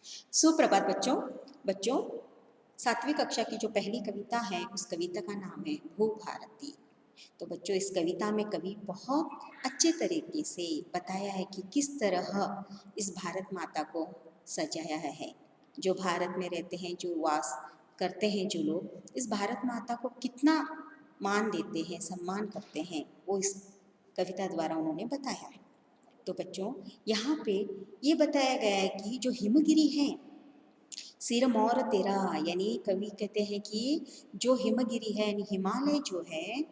सुप्रभात बच्चों। बच्चों, 7वीं कक्षा की जो पहली कविता है उस कविता का नाम है भू भारती। तो बच्चों, इस कविता में कवि बहुत अच्छे तरीके से बताया है कि किस तरह इस भारत माता को सजाया है। जो भारत में रहते हैं, जो वास करते हैं जो लोग, इस भारत माता को कितना मान देते हैं, सम्मान करते हैं, वो इस कविता द्वारा उन्होंने बताया है। तो बच्चों, यहाँ पे ये बताया गया है कि जो हिमगिरी है, सिरमौर तेरा, यानी कवि कहते हैं कि जो हिमगिरी है यानी हिमालय जो है,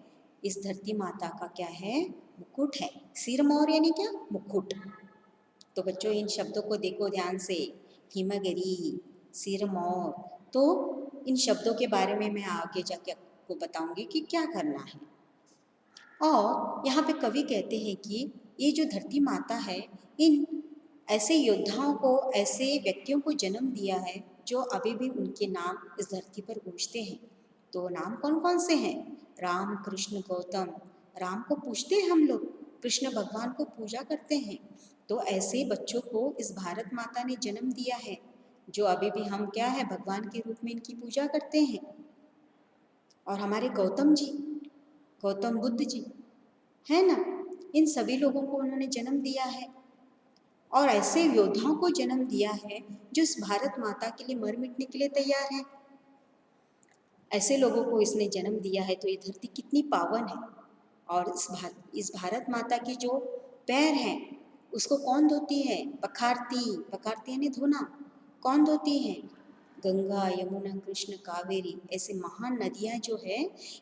इस धरती माता का क्या है, मुकुट है। सिरमौर यानी क्या, मुकुट। तो बच्चों, इन शब्दों को देखो ध्यान से, हिमगिरी, सिरमौर। तो इन शब्दों के बारे में मैं आगे जाके आपको बताऊंगी कि क्या करना है। और यहाँ पे कवि कहते हैं कि ये जो धरती माता है, इन ऐसे योद्धाओं को, ऐसे व्यक्तियों को जन्म दिया है जो अभी भी उनके नाम इस धरती पर गूंजते हैं। तो नाम कौन कौन से हैं? राम, कृष्ण, गौतम। राम को पूजते हैं हम लोग, कृष्ण भगवान को पूजा करते हैं। तो ऐसे बच्चों को इस भारत माता ने जन्म दिया है, जो अभी भी हम क्या है, भगवान के रूप में इनकी पूजा करते हैं। और हमारे गौतम जी, गौतम बुद्ध जी, है ना, इन सभी लोगों को उन्होंने जन्म दिया है। और ऐसे योद्धाओं को जन्म दिया है जो इस भारत माता के लिए मर मिटने के लिए तैयार है। ऐसे लोगों को इसने जन्म दिया है, तो ये धरती कितनी पावन है। और इस भारत माता की जो पैर हैं, उसको कौन धोती है? पखारती, पखारती यानी धोना। कौन धोती है? गंगा, यमुना, कृष्ण, कावेरी, ऐसे महान नदियाँ जो है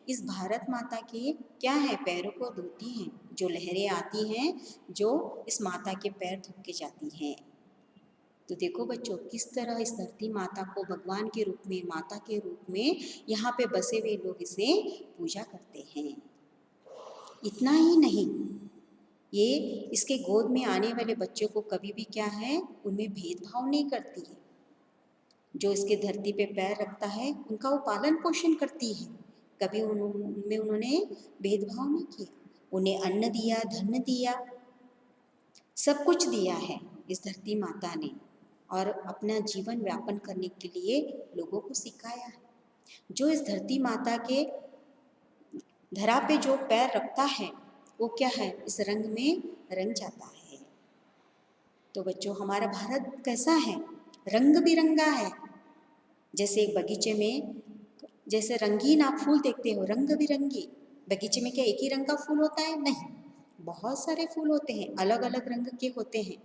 इस भारत माता के क्या है, पैरों को धोती हैं। जो लहरें आती हैं, जो इस माता के पैर धो के जाती हैं। तो देखो बच्चों, किस तरह इस धरती माता को भगवान के रूप में, माता के रूप में यहाँ पे बसे हुए लोग इसे पूजा करते हैं। इतना ही नहीं, ये इसके गोद में आने वाले बच्चों को कभी भी क्या है, उनमें भेदभाव नहीं करती है। जो इसके धरती पे पैर रखता है उनका वो पालन पोषण करती है। कभी उनमें उन्होंने भेदभाव नहीं किया। उन्हें अन्न दिया, धन दिया, सब कुछ दिया है इस धरती माता ने। और अपना जीवन व्यापन करने के लिए लोगों को सिखाया है। जो इस धरती माता के धरा पे जो पैर रखता है, वो क्या है, इस रंग में रंग जाता है। तो बच्चों, हमारा भारत कैसा है? रंग बिरंगा है। जैसे एक बगीचे में जैसे रंगीन आप फूल देखते हो, रंग बिरंगी। बगीचे में क्या एक ही रंग का फूल होता है? नहीं, बहुत सारे फूल होते हैं, अलग अलग रंग के होते हैं।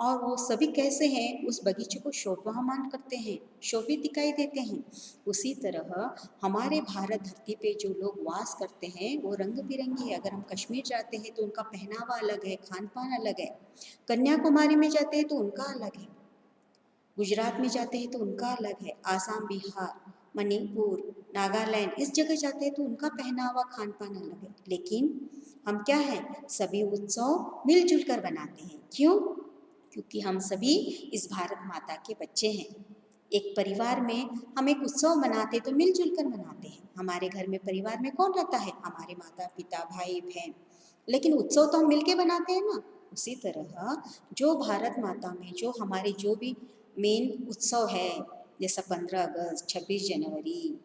और वो सभी कैसे हैं, उस बगीचे को शोभामान करते हैं, शोभित दिखाई देते हैं। उसी तरह हमारे भारत धरती पे जो लोग वास करते हैं वो रंग बिरंगी है। अगर हम कश्मीर जाते हैं तो उनका पहनावा अलग है, खान पान अलग है। कन्याकुमारी में जाते हैं तो उनका अलग है। गुजरात में जाते हैं तो उनका अलग है। आसाम, बिहार, मणिपुर, नागालैंड, इस जगह जाते हैं तो उनका पहनावा, खान पान अलग है। लेकिन हम क्या है, सभी उत्सव मिलजुल कर बनाते हैं। क्यों? क्योंकि हम सभी इस भारत माता के बच्चे हैं। एक परिवार में हम एक उत्सव मनाते तो मिलजुल कर मनाते हैं। हमारे घर में परिवार में कौन रहता है? हमारे माता पिता, भाई बहन। लेकिन उत्सव तो हम मिलके बनाते हैं ना। उसी तरह जो भारत माता में जो हमारे जो भी मेन उत्सव है, जैसा 15 अगस्त, 26 जनवरी,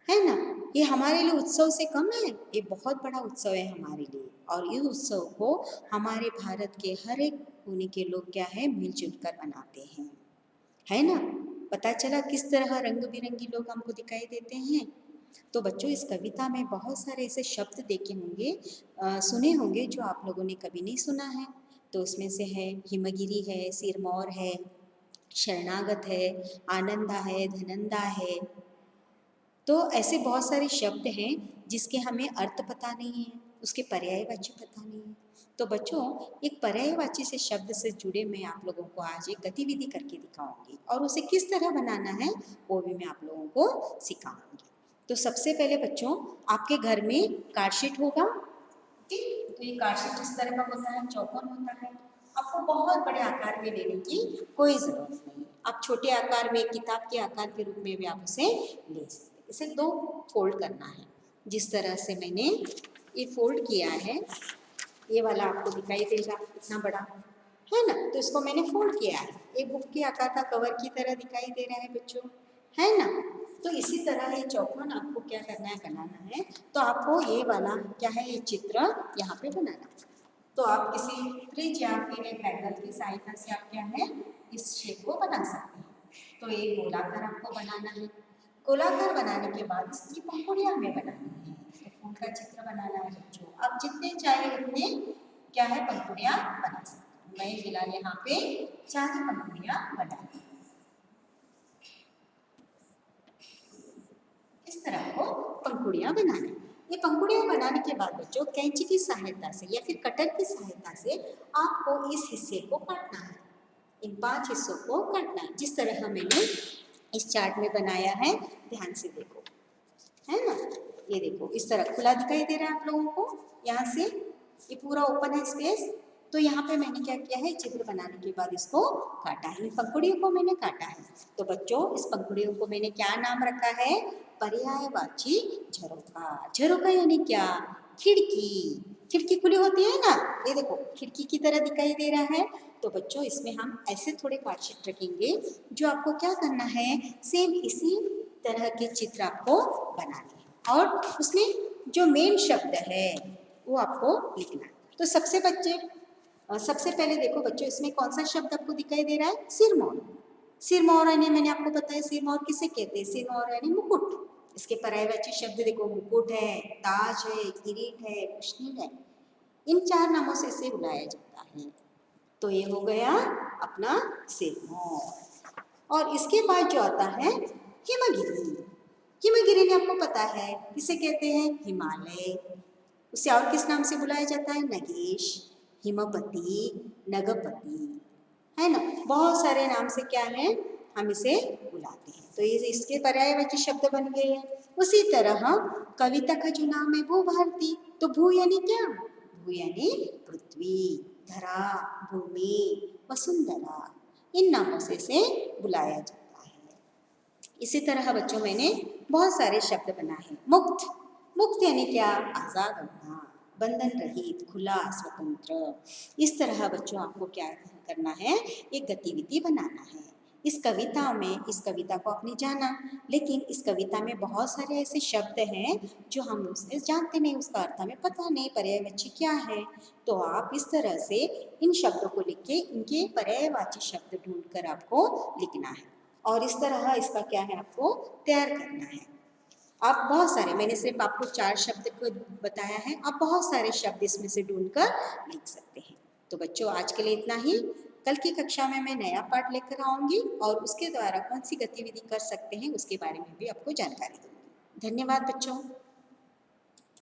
है ना, ये हमारे लिए उत्सव से कम है। ये बहुत बड़ा उत्सव है हमारे लिए। और इस उत्सव को हमारे भारत के हर एक कोने के लोग क्या है, मिलजुल कर मनाते हैं, है ना। पता चला किस तरह रंग बिरंगी लोग हमको दिखाई देते हैं। तो बच्चों, इस कविता में बहुत सारे ऐसे शब्द देखे होंगे, सुने होंगे, जो आप लोगों ने कभी नहीं सुना है। तो उसमें से है हिमगिरी है, सिरमौर है, शरणागत है, आनंदा है, धनंदा है। तो ऐसे बहुत सारे शब्द हैं जिसके हमें अर्थ पता नहीं है, उसके पर्यायवाची पता नहीं है। तो बच्चों, एक पर्यायवाची से शब्द से जुड़े मैं आप लोगों को आज एक गतिविधि करके दिखाऊंगी, और उसे किस तरह बनाना है वो भी मैं आप लोगों को सिखाऊंगी। तो सबसे पहले बच्चों, आपके घर में कार्डशीट होगा। ठीक, तो ये कार्डशीट इस तरह का होता है, चौकोन होता है। आपको बहुत बड़े आकार में लेने की कोई ज़रूरत नहीं। आप छोटे आकार में, किताब के आकार के रूप में भी आप उसे ले सकते हैं। इसे 2 फोल्ड करना है। जिस तरह से मैंने ये फोल्ड किया है, ये वाला आपको दिखाई देगा इतना बड़ा, है ना। तो इसको मैंने फोल्ड किया है, एक बुक के आकार का कवर की तरह दिखाई दे रहा है बच्चों, है ना। तो इसी तरह ये चौकोन आपको क्या करना है, बनाना है। तो आपको ये वाला क्या है, ये चित्र यहाँ पे बनाना है। तो आप किसी फ्रिज या फिर एक एंगल की सहायता से आप क्या है, इस शेप को बना सकते हैं। तो ये गोलाकार आपको बनाना है। गोलाकार बनाने के बाद इसकी पंखुड़ियाँ हमें बनानी है। तो फूल का चित्र बनाना है बच्चों। आप जितने चाहे उतने क्या है, पंखुड़ियाँ बना सकते हैं। मैं फिलहाल यहाँ पे 4 पंखुड़ियाँ बनाई। इस तरह को पंखुड़ियाँ बनाना है। ये पंखुड़ियाँ बनाने के बाद बच्चों कैंची की सहायता से या फिर कटर की सहायता से आपको इस हिस्से को काटना है। इन 5 हिस्सों को काटना है, जिस तरह मैंने इस चार्ट में बनाया है। ध्यान से देखो, है ना। ये देखो इस तरह खुला दिखाई दे रहा है आप लोगों को। यहाँ से ये पूरा ओपन है स्पेस। तो यहाँ पे मैंने क्या किया है, चित्र बनाने के बाद इसको काटा है, इन पंखुड़ियों को मैंने काटा है। तो बच्चों इस पंखुड़ियों को मैंने क्या नाम रखा है, पर्यायवाची झरोखा। झरोखा यानी क्या, खिड़की। खिड़की खुली होती है ना, ये देखो खिड़की की तरह दिखाई दे रहा है। तो बच्चों इसमें हम ऐसे थोड़े कार्डशीट रखेंगे, जो आपको क्या करना है, सेम इसी तरह के चित्र आपको बनाने हैं। और उसमें जो मेन शब्द है वो आपको लिखना है। तो सबसे पहले देखो बच्चों, इसमें कौन सा शब्द आपको दिखाई दे रहा है, सिरमौर। सिरमौर यानी मैंने आपको बताया सिरमौर किसे कहते हैं, सिरमौर यानी मुकुट। इसके पर्यायवाची शब्द देखो, मुकुट है, ताज है, किरीट है, कृष्णिल है। इन 4 नामों से इसे बुलाया जाता है। तो ये हो गया अपना सिरमौर। और इसके बाद जो आता है हिमगिरी। हिमगिरी ने आपको पता है किसे कहते हैं, हिमालय। उसे और किस नाम से बुलाया जाता है, नगेश, हिमपति, नगपति, है ना। बहुत सारे नाम से क्या है, हम इसे बुलाते हैं। तो ये इसके पर्यायवाची शब्द बन गए हैं। उसी तरह कविता का जो नाम है भूभारती। तो भू यानी क्या, भू यानी पृथ्वी, धरा, भूमि, वसुंधरा, इन नामों से इसे बुलाया जाता है। इसी तरह बच्चों मैंने बहुत सारे शब्द बनाए हैं। मुक्त, मुक्त यानी क्या, आज़ाद होना, बंधन रहित, खुला, स्वतंत्र। इस तरह बच्चों आपको क्या करना है, एक गतिविधि बनाना है। इस कविता को आपने जाना, लेकिन इस कविता में बहुत सारे ऐसे शब्द हैं जो हम उसे जानते नहीं, उसका अर्थ हमें पता नहीं, पर्यायवाची क्या है। तो आप इस तरह से इन शब्दों को लिख के इनके पर्यायवाची शब्द ढूंढकर आपको लिखना है। और इस तरह इसका क्या है, आपको तैयार करना है। आप बहुत सारे, मैंने सिर्फ आपको 4 शब्द को बताया है, आप बहुत सारे शब्द इसमें से ढूंढकर लिख सकते हैं। तो बच्चों आज के लिए इतना ही। कल की कक्षा में मैं नया पाठ लेकर आऊँगी और उसके द्वारा कौन सी गतिविधि कर सकते हैं उसके बारे में भी आपको जानकारी दूँगी। धन्यवाद बच्चों।